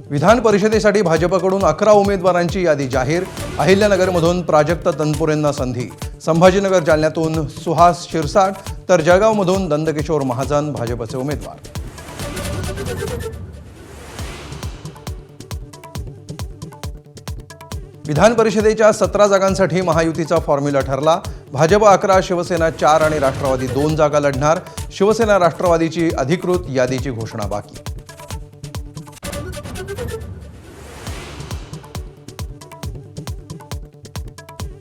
विधान परिषदेसाठी भाजपकडून 11 उमेदवारांची यादी जाहीर। अहिल्यानगरमधून प्राजक्त तनपुरेंना संधी, संभाजीनगर जालन्यातून सुहास शिरसाट तर जळगावमधून नंदकिशोर महाजन भाजपचे उमेदवार। विधान परिषदेच्या 17 जागांसाठी महायुतीचा फॉर्म्युला ठरला। भाजप 11, शिवसेना 4 आणि राष्ट्रवादी 2 जागा लढणार। शिवसेना राष्ट्रवादीची अधिकृत यादीची घोषणा बाकी।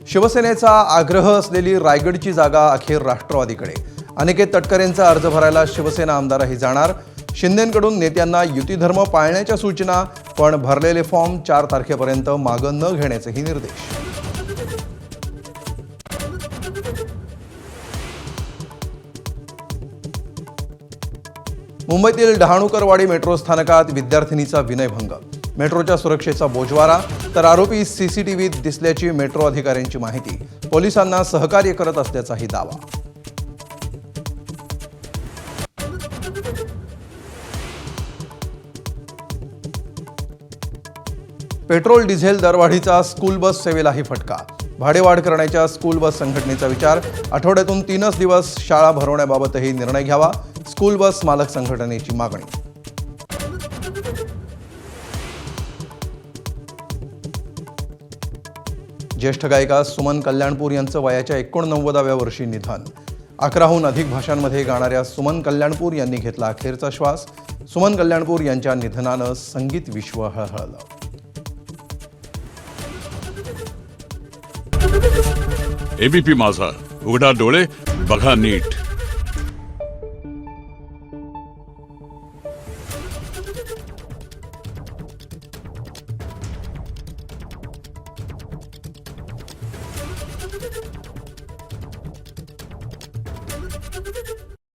शिवसेनेचा आग्रह असलेली रायगडची जागा अखेर राष्ट्रवादीकडे। अनिकेत तटकरेंचा अर्ज भरायला शिवसेना आमदारही जाणार। शिंदेंकडून नेत्यांना युतीधर्म पाळण्याच्या सूचना, पण भरलेले फॉर्म 4 तारखेपर्यंत मागं न घेण्याचेही निर्देश। मुंबईतील डहाणूकरवाडी मेट्रो स्थानकात विद्यार्थिनीचा विनयभंग, मेट्रोच्या सुरक्षेचा बोजवारा, तर आरोपी सीसीटीव्हीत दिसल्याची मेट्रो अधिकाऱ्यांची माहिती। पोलिसांना सहकार्य करत असल्याचाही दावा। पेट्रोल डिझेल दरवाढीचा स्कूल बस सेवेलाही फटका। भाडेवाढ करण्याच्या स्कूल बस संघटनेचा विचार। आठवड्यातून 3च दिवस शाळा भरवण्याबाबतही निर्णय घ्यावा, स्कूल बस मालक संघटनेची मागणी। ज्येष्ठ गायिका सुमन कल्याणपूर यांचं वयाच्या 89व्या वर्षी निधन। 11हून अधिक भाषांमध्ये गाणाऱ्या सुमन कल्याणपूर यांनी घेतला अखेरचा श्वास। सुमन कल्याणपूर यांच्या निधनानं संगीत विश्व हळहळलं। एबीपी माझा, उघडा डोळे बघा नीट।